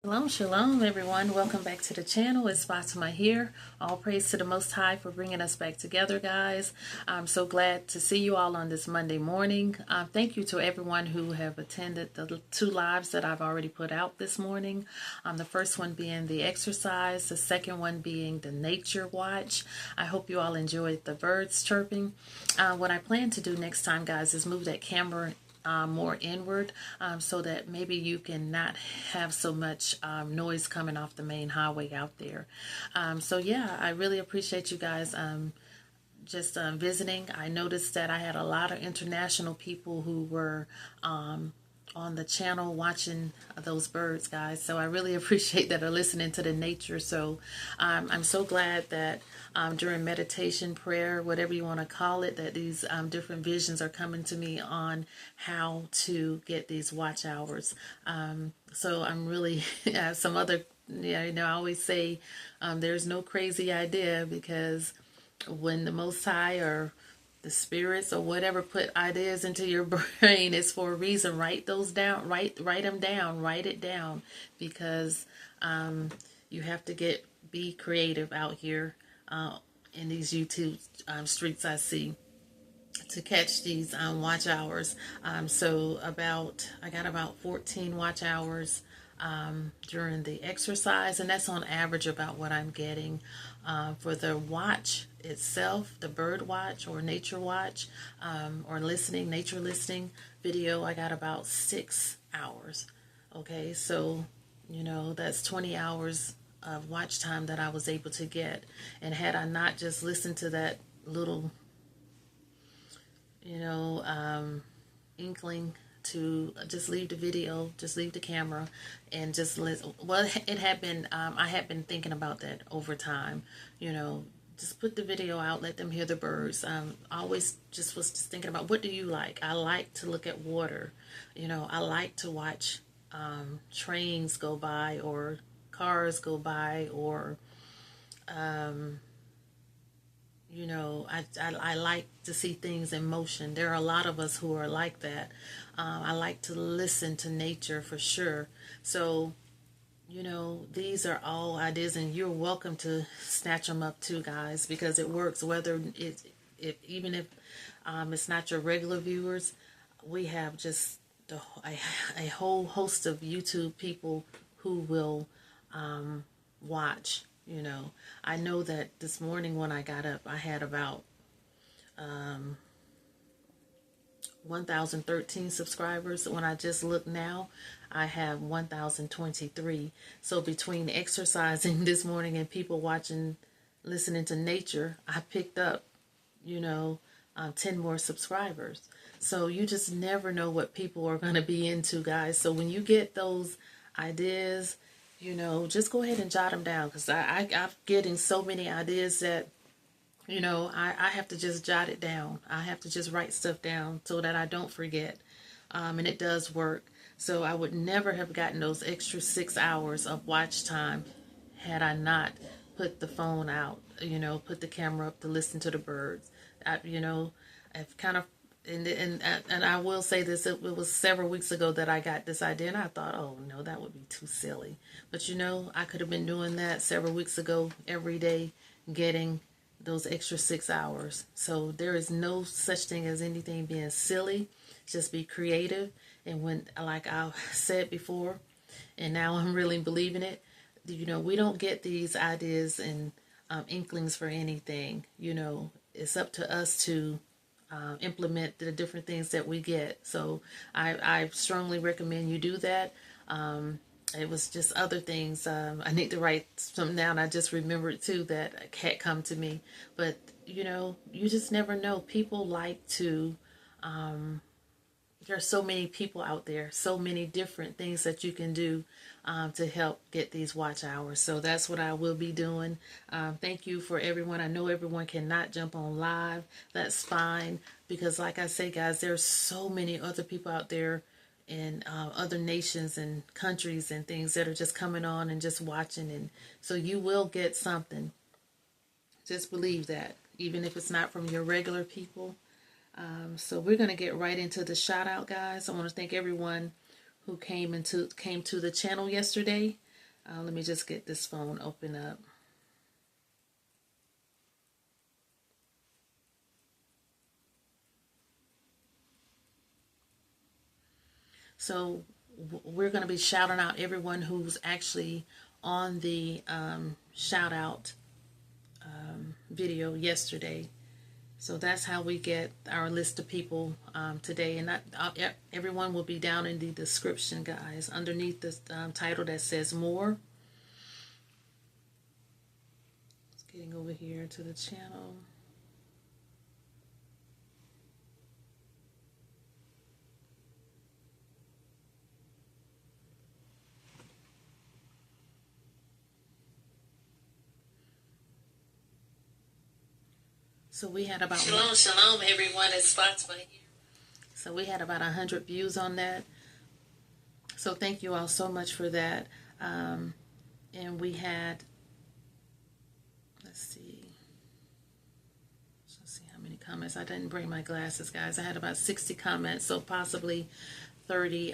Shalom, shalom, everyone. Welcome back to the channel. It's Fatima here. All praise to the Most High for bringing us back together, guys. I'm so glad to see you all on this Monday morning. Thank you to everyone who have attended the two lives that I've already put out this morning. The first one being the exercise, the second one being the nature watch. I hope you all enjoyed the birds chirping. What I plan to do next time, guys, is move that camera more inward, so that maybe you can not have so much noise coming off the main highway out there. So yeah, I really appreciate you guys just visiting. I noticed that I had a lot of international people who were on the channel watching those birds, guys. So I really appreciate that, are listening to the nature. So I'm so glad that during meditation, prayer, whatever you want to call it, that these different visions are coming to me on how to get these watch hours. So I'm really some other, yeah, I always say there's no crazy idea, because when the Most High or the spirits or whatever put ideas into your brain, it's for a reason. Write those down. Write them down. Write it down, because you have to be creative out here in these YouTube streets I see, to catch these watch hours. So I got about 14 watch hours during the exercise, and that's on average about what I'm getting. For the watch itself, the bird watch or nature watch, or nature listening video, I got about 6 hours. Okay, so that's 20 hours of watch time that I was able to get. And had I not just listened to that little inkling to just leave the video, just leave the camera, and just listen. Well, it had been, I had been thinking about that over time, just put the video out, let them hear the birds. I always just was just thinking about, what do you like? I like to look at water. I like to watch trains go by, or cars go by, or I like to see things in motion. There are a lot of us who are like that. I like to listen to nature for sure. So, these are all ideas, and you're welcome to snatch them up too, guys, because it works. Whether even if it's not your regular viewers, we have just a whole host of YouTube people who will watch. I know that this morning when I got up, I had about 1,013 subscribers. When I just look now, I have 1,023. So between exercising this morning and people watching, listening to nature, I picked up, 10 more subscribers. So you just never know what people are going to be into, guys. So when you get those ideas, just go ahead and jot them down, because I'm getting so many ideas that, I have to just jot it down. I have to just write stuff down so that I don't forget. And it does work. So I would never have gotten those extra 6 hours of watch time had I not put the phone out, put the camera up to listen to the birds. I've kind of, and I will say this, it was several weeks ago that I got this idea, and I thought, oh no, that would be too silly. But I could have been doing that several weeks ago every day, getting those extra 6 hours. So there is no such thing as anything being silly. Just be creative. And when, like I said before, and now I'm really believing it, we don't get these ideas and inklings for anything. It's up to us to implement the different things that we get. So I strongly recommend you do that. It was just other things. I need to write some down. I just remembered too that had come to me. But you just never know. People like to. There are so many people out there, so many different things that you can do to help get these watch hours. So that's what I will be doing. Thank you for everyone. I know everyone cannot jump on live. That's fine, because like I say, guys, there's so many other people out there in other nations and countries and things that are just coming on and just watching. And so you will get something. Just believe that, even if it's not from your regular people. So we're going to get right into the shout out, guys. I want to thank everyone who came to the channel yesterday. Let me just get this phone open up. So we're going to be shouting out everyone who's actually on the shout out video yesterday. So that's how we get our list of people today. And everyone will be down in the description, guys, underneath the title that says more. Just getting over here to the channel. So we had about shalom everyone. It's Fatima here. So we had about 100 views on that. So thank you all so much for that. And we had, let's see how many comments. I didn't bring my glasses, guys. I had about 60 comments, so possibly 30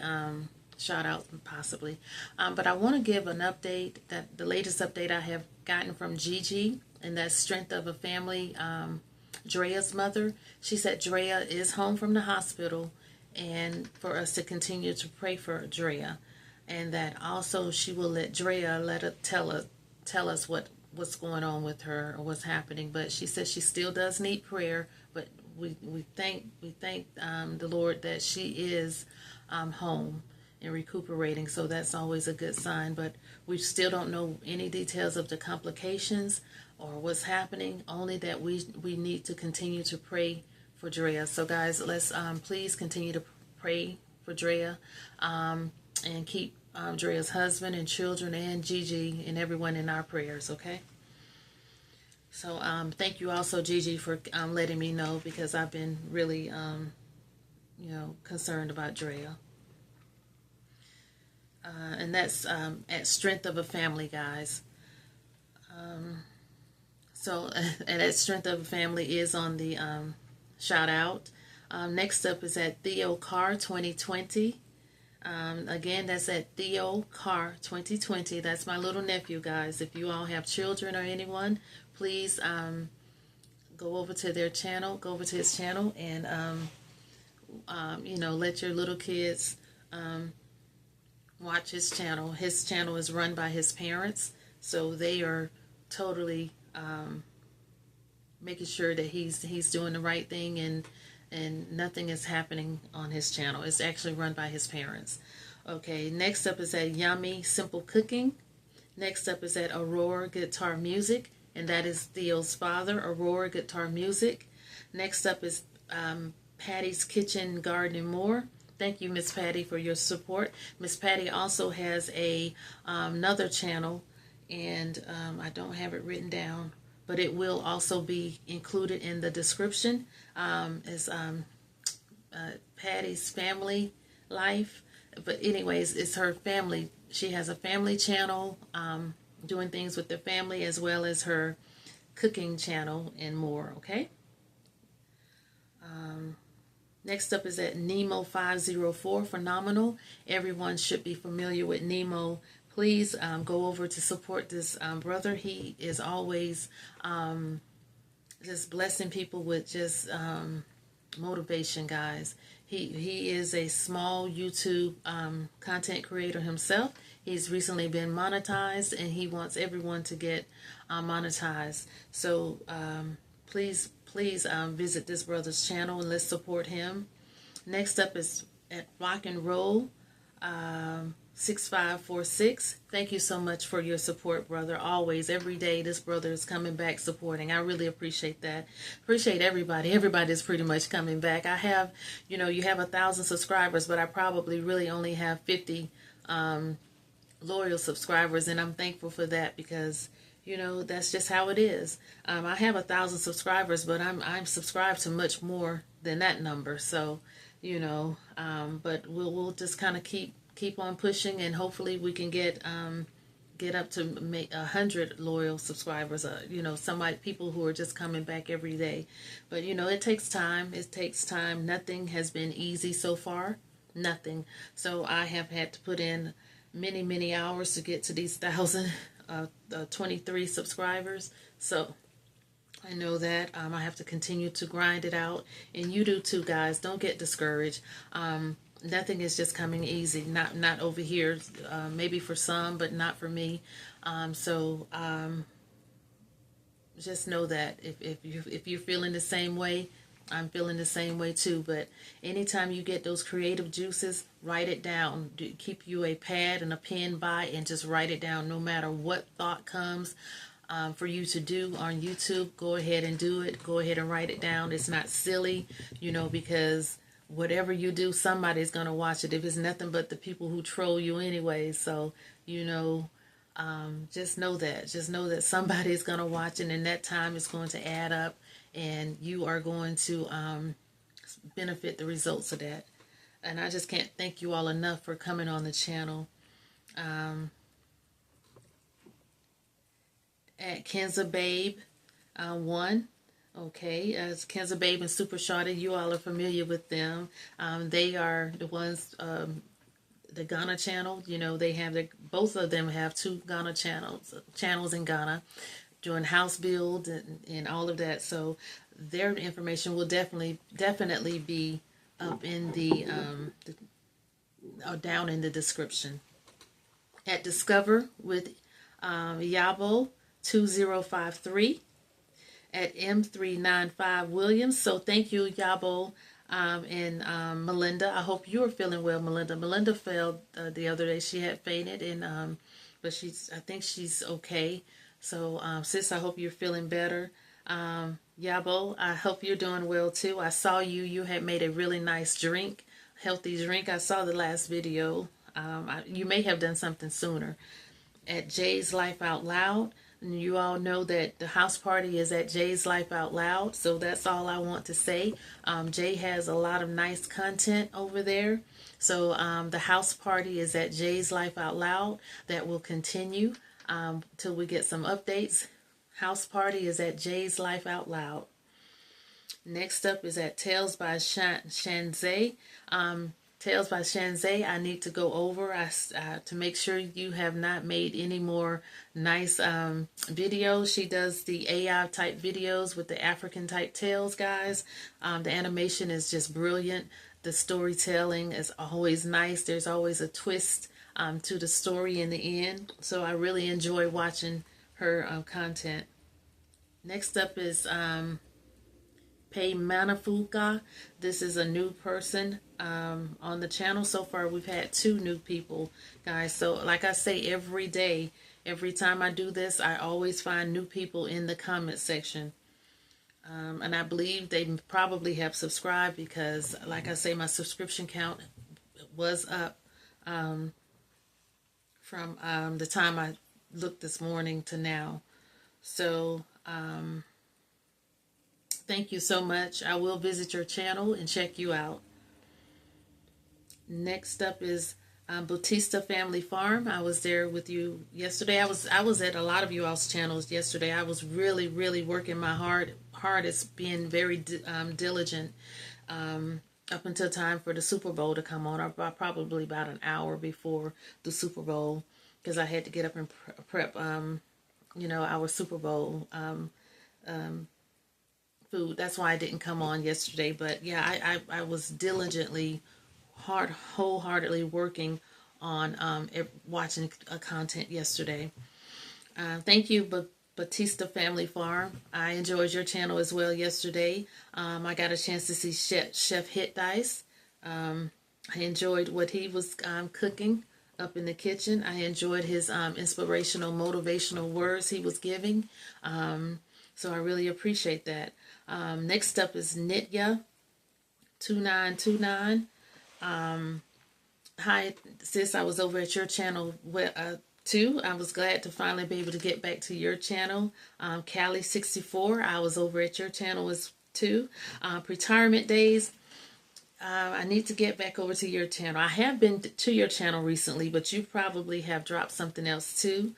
shout outs, possibly. But I want to give an update, that the latest update I have gotten from Gigi, and that's Strength of a Family. Drea's mother. She said Drea is home from the hospital, and for us to continue to pray for Drea, and that also she will let Drea tell us what's going on with her or what's happening. But she says she still does need prayer, but we thank the Lord that she is home and recuperating, so that's always a good sign. But we still don't know any details of the complications or what's happening, only that we need to continue to pray for Drea. So guys, let's please continue to pray for Drea, and keep Drea's husband and children and Gigi and everyone in our prayers, okay? So thank you also, Gigi, for letting me know, because I've been really concerned about Drea. And that's at Strength of a Family, guys. So, and that Strength of a Family is on the shout out. Next up is at Theo Carr 2020. Again, that's at Theo Carr 2020. That's my little nephew, guys. If you all have children or anyone, please go over to their channel, go over to his channel, and let your little kids watch his channel. His channel is run by his parents, so they are totally making sure that he's doing the right thing, and nothing is happening on his channel. It's actually run by his parents. Okay, next up is at Yummy Simple Cooking. Next up is at Aurora Guitar Music, and that is Theo's father, Aurora Guitar Music. Next up is Patty's Kitchen, Garden, and More. Thank you, Miss Patty, for your support. Miss Patty also has another channel, and I don't have it written down, but it will also be included in the description. It's Patty's Family Life. But anyways, it's her family. She has a family channel, doing things with the family, as well as her cooking channel and more, okay? Next up is at Nemo 504, Phenomenal. Everyone should be familiar with Nemo. Please go over to support this brother. He is always just blessing people with just motivation, guys. He is a small YouTube content creator himself. He's recently been monetized, and he wants everyone to get monetized. So please visit this brother's channel, and let's support him. Next up is at Rock and Roll 6546. Thank you so much for your support, brother. Always, every day, this brother is coming back supporting. I really appreciate that. Appreciate everybody. Everybody's pretty much coming back. I have, you have 1,000 subscribers, but I probably really only have 50 loyal subscribers, and I'm thankful for that, because that's just how it is. I have 1,000 subscribers, but I'm subscribed to much more than that number. So, but we'll just kind of keep on pushing, and hopefully we can get up to 100 loyal subscribers. People who are just coming back every day. But it takes time. It takes time. Nothing has been easy so far. Nothing. So I have had to put in many hours to get to these 1,023 subscribers. So I know that I have to continue to grind it out, and you do too, guys. Don't get discouraged. Nothing is just coming easy. Not over here. Maybe for some, but not for me. Just know that if you're feeling the same way, I'm feeling the same way too. But anytime you get those creative juices, write it down. Keep you a pad and a pen by, and just write it down. No matter what thought comes for you to do on YouTube, go ahead and do it. Go ahead and write it down. It's not silly, because whatever you do, somebody's going to watch it. If it's nothing but the people who troll you anyway. So, just know that. Just know that somebody's going to watch it, and that time is going to add up, and you are going to benefit the results of that. And I just can't thank you all enough for coming on the channel. At Kenza Babe 1. Okay, as Kenza Babe and Super Shorty, you all are familiar with them. They are the ones, the Ghana channel. They have both of them have two Ghana channels in Ghana, doing house build and all of that. So their information will definitely be up in the down in the description. At Discover with Yabo 2053 at M395 Williams. So thank you, Yabo, and Melinda. I hope you are feeling well, Melinda. Melinda fell the other day. She had fainted, and but I think she's okay. So sis, I hope you're feeling better. Yabo, I hope you're doing well too. I saw you had made a really nice drink, healthy drink. I saw the last video. You may have done something sooner. At Jay's Life Out Loud. And you all know that the house party is at Jay's Life Out Loud. So that's all I want to say. Jay has a lot of nice content over there. So the house party is at Jay's Life Out Loud. That will continue till we get some updates. House party is at Jay's Life Out Loud. Next up is at Tales by Shanzay. Tales by Shanzay, I need to go over to make sure you have not made any more nice videos. She does the AI type videos with the African type tales, guys. The animation is just brilliant. The storytelling is always nice. There's always a twist to the story in the end. So I really enjoy watching her content. Next up is Pei Manafuka. This is a new person on the channel. So far we've had 2 new people, guys. So like I say, every day, every time I do this, I always find new people in the comment section. And I believe they probably have subscribed because, like I say, my subscription count was up from the time I looked this morning to now. So thank you so much. I will visit your channel and check you out. Next up is Bautista Family Farm. I was there with you yesterday. I was at a lot of you all's channels yesterday. I was really working my hardest, being very diligent up until time for the Super Bowl to come on. Probably about an hour before the Super Bowl, because I had to get up and prep our Super Bowl food. That's why I didn't come on yesterday. But yeah, I was diligently, wholeheartedly working on watching content yesterday. Thank you, Bautista Family Farm. I enjoyed your channel as well yesterday. I got a chance to see Chef Hit Dice. I enjoyed what he was cooking up in the kitchen. I enjoyed his inspirational, motivational words he was giving. So I really appreciate that. Next up is Nitya 2929. Hi sis, I was over at your channel too. I was glad to finally be able to get back to your channel. Callie 64, I was over at your channel as too. Retirement Days, I need to get back over to your channel. I have been to your channel recently, but you probably have dropped something else too.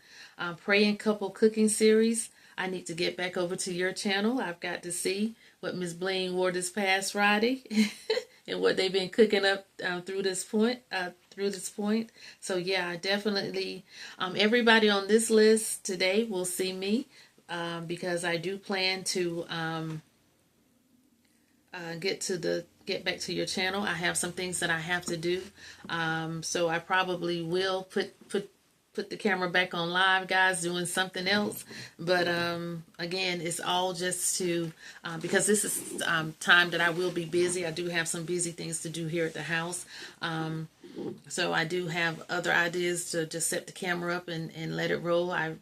Praying Couple Cooking Series, I need to get back over to your channel. I've got to see what Miss Bling wore this past Friday. and what they've been cooking up through this point. So yeah, definitely. Everybody on this list today will see me because I do plan to get back to your channel. I have some things that I have to do, so I probably will put the camera back on live, guys, doing something else. But again, it's all just to because this is time that I will be busy. I do have some busy things to do here at the house, so I do have other ideas to just set the camera up and let it roll. I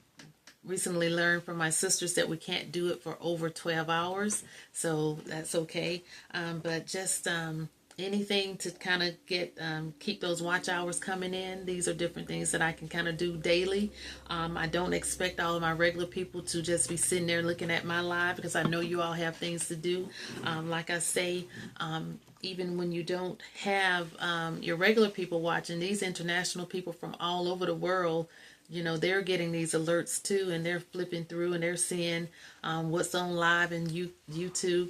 recently learned from my sisters that we can't do it for over 12 hours, so that's okay. But just anything to kind of get keep those watch hours coming in. These are different things that I can kind of do daily. I don't expect all of my regular people to just be sitting there looking at my live, because I know you all have things to do. Like I say, even when you don't have your regular people watching, these international people from all over the world, you know, they're getting these alerts too, and they're flipping through and they're seeing what's on live and YouTube,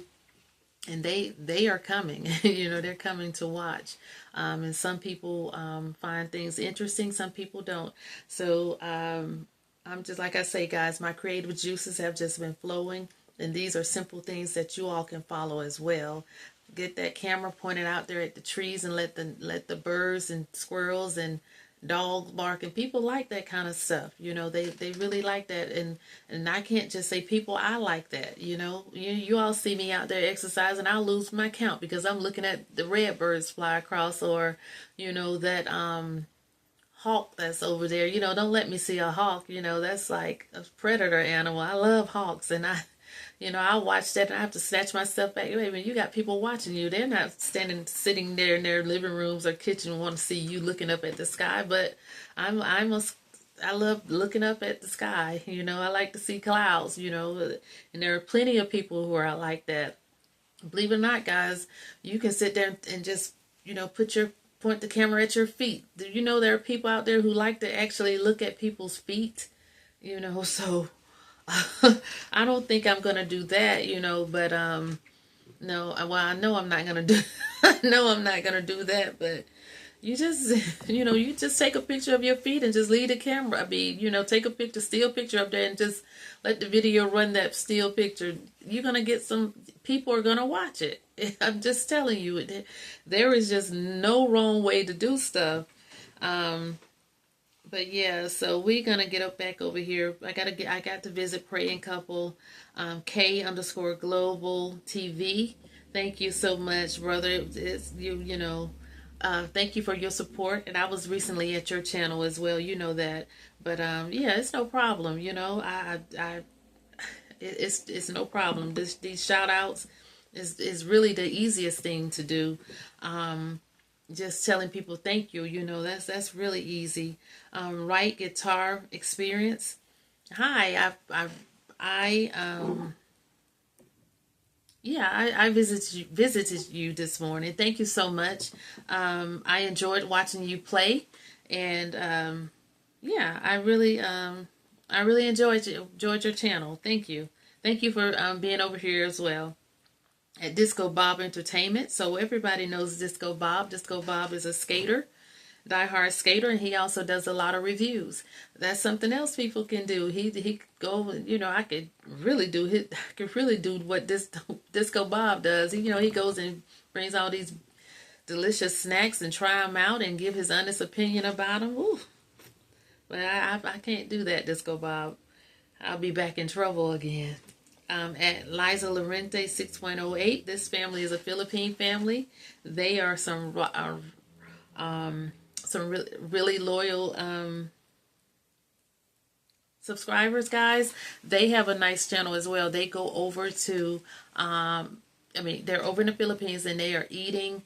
and they are coming. You know, they're coming to watch. And some people find things interesting, some people don't. So I'm just, like I say, guys, my creative juices have just been flowing, and these are simple things that you all can follow as well. Get that camera pointed out there at the trees and let the birds and squirrels and dogs bark, and people like that kind of stuff. You know, they really like that, and I can't just say people, I like that. You know, you all see me out there exercising, I'll lose my count because I'm looking at the red birds fly across, or you know, that hawk that's over there. You know, don't let me see a hawk. You know, that's like a predator animal. I love hawks, and I watch that and I have to snatch myself back. Wait a minute, you got people watching you. They're not sitting there in their living rooms or kitchen want to see you looking up at the sky. But I love looking up at the sky. You know, I like to see clouds, you know, and there are plenty of people who are like that. Believe it or not, guys, you can sit there and just, you know, point the camera at your feet. Do you know there are people out there who like to actually look at people's feet? You know, so I don't think I'm gonna do that, you know, but no, well, I know I'm not gonna do I know I'm not gonna do that, but you just you just take a picture of your feet and just leave the camera. I mean, you know, take a picture, still picture up there, and just let the video run that still picture. You're gonna get some people are gonna watch it. I'm just telling you, there is just no wrong way to do stuff. But yeah, so we're gonna get up back over here. I got to visit Praying Couple, K_Global TV. Thank you so much, brother. It's you know. Thank you for your support, and I was recently at your channel as well. You know that, but yeah, it's no problem. You know, it's no problem. These shout outs is really the easiest thing to do. Just telling people thank you, you know, that's really easy. Right guitar experience. Hi, I visited you this morning. Thank you so much. I enjoyed watching you play, and yeah, I really enjoyed your channel. Thank you for being over here as well at Disco Bob Entertainment. So everybody knows Disco Bob. Disco Bob is a skater, diehard skater, and he also does a lot of reviews. That's something else people can do. He go, you know, I could really do what Disco Bob does. He goes and brings all these delicious snacks and try them out and give his honest opinion about them. Ooh. But I can't do that, Disco Bob. I'll be back in trouble again. At Liza Lorente 6.08. This family is a Philippine family. They are some really loyal subscribers, guys. They have a nice channel as well. They go over to they're over in the Philippines, and they are eating,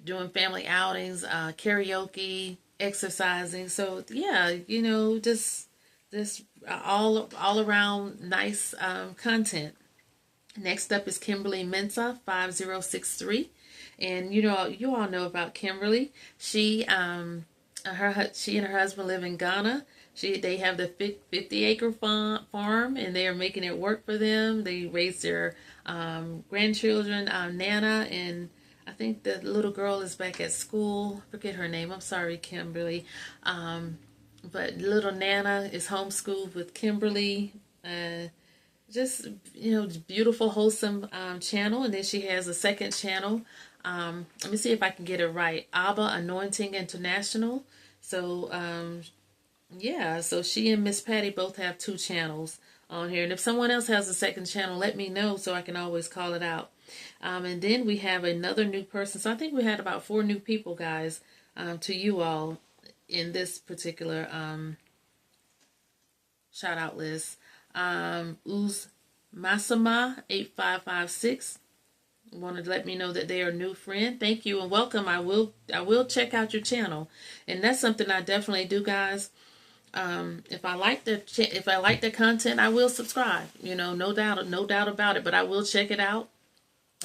doing family outings, karaoke, exercising. So yeah, you know, just all around nice content. Next up is Kimberly Mensa 5063, and you all know about Kimberly. She and her husband live in Ghana. They have the 50-acre farm, and they are making it work for them. They raise their grandchildren, Nana and I think the little girl is back at school. Forget her name. I'm sorry, Kimberly. But little Nana is homeschooled with Kimberly. Just, beautiful, wholesome channel. And then she has a second channel. Let me see if I can get it right. Abba Anointing International. So, yeah, so she and Miss Patty both have 2 channels on here. And if someone else has a second channel, let me know so I can always call it out. And then we have another new person. So I think we had about 4 new people, guys, to you all in this particular shout out list. Uz Masama 8556 wanted to let me know that they are a new friend. Thank you and welcome. I will check out your channel, and that's something I definitely do, guys. If I like the content, I will subscribe. No doubt about it. But I will check it out,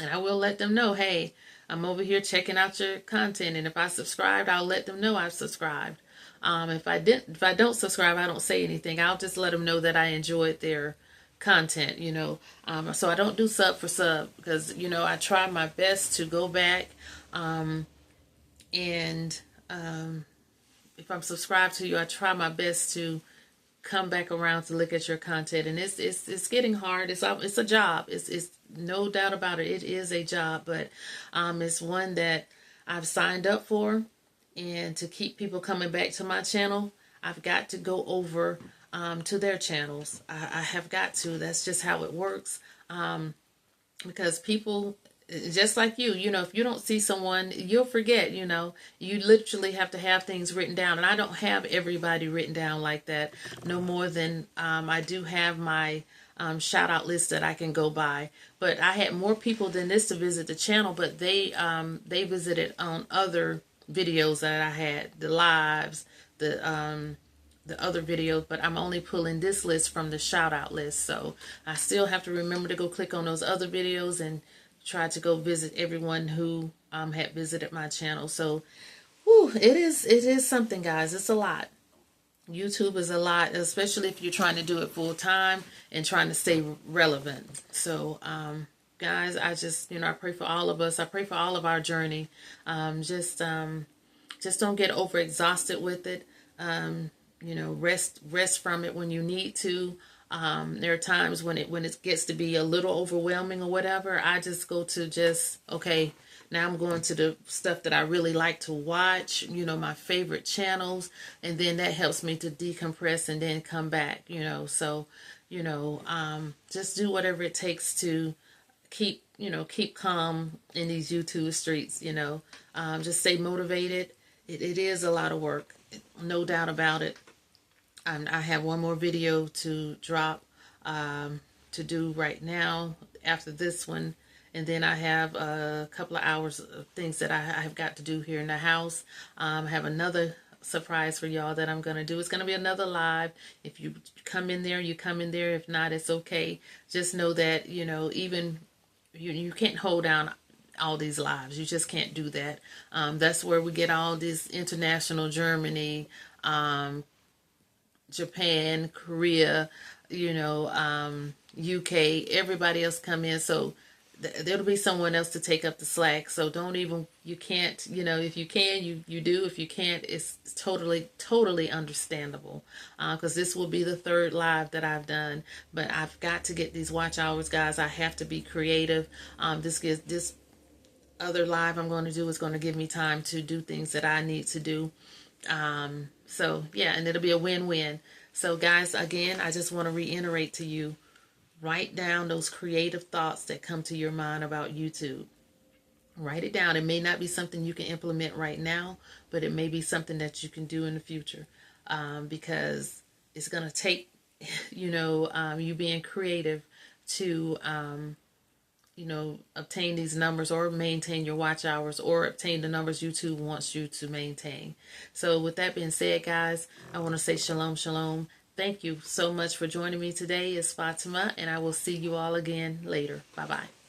and I will let them know, hey, I'm over here checking out your content. And if I subscribed, I'll let them know I've subscribed. If I don't subscribe, I don't say anything. I'll just let them know that I enjoyed their content. So I don't do sub for sub because I try my best to go back, and if I'm subscribed to you, I try my best to come back around to look at your content. And it's getting hard. It's a job. It's no doubt about it. It is a job, but it's one that I've signed up for. And to keep people coming back to my channel, I've got to go over to their channels. I have got to. That's just how it works. Because people, just like you, if you don't see someone, you'll forget, you literally have to have things written down. And I don't have everybody written down like that, no more than I do have my shout out list that I can go by. But I had more people than this to visit the channel, but they visited on other videos that I had, the lives, the other videos, but I'm only pulling this list from the shout out list. So I still have to remember to go click on those other videos and try to go visit everyone who had visited my channel. So it is something, guys. It's a lot. YouTube is a lot, especially if you're trying to do it full time and trying to stay relevant. So guys, I just, I pray for all of us. I pray for all of our journey. Just don't get overexhausted with it. Rest from it when you need to. There are times when it gets to be a little overwhelming or whatever. I just go to okay, now I'm going to the stuff that I really like to watch, my favorite channels, and then that helps me to decompress and then come back, so, just do whatever it takes to keep calm in these YouTube streets, just stay motivated. It is a lot of work, no doubt about it. I have one more video to drop, to do right now after this one. And then I have a couple of hours of things that I have got to do here in the house. I have another surprise for y'all that I'm going to do. It's going to be another live. If you come in there, you come in there. If not, it's okay. Just know that, even you can't hold down all these lives. You just can't do that. That's where we get all this international, Germany, Japan, Korea, UK, everybody else come in. So there'll be someone else to take up the slack. So you can't, if you can, you do. If you can't, it's totally understandable. Because this will be the 3rd live that I've done. But I've got to get these watch hours, guys. I have to be creative. This other live I'm going to do is going to give me time to do things that I need to do. So yeah, and it'll be a win-win. So guys, again, I just want to reiterate to you, write down those creative thoughts that come to your mind about YouTube. Write it down. It may not be something you can implement right now, but it may be something that you can do in the future, because it's going to take, you being creative to, obtain these numbers or maintain your watch hours or obtain the numbers YouTube wants you to maintain. So with that being said, guys, I want to say shalom, shalom. Thank you so much for joining me today. It's Fatima, and I will see you all again later. Bye-bye.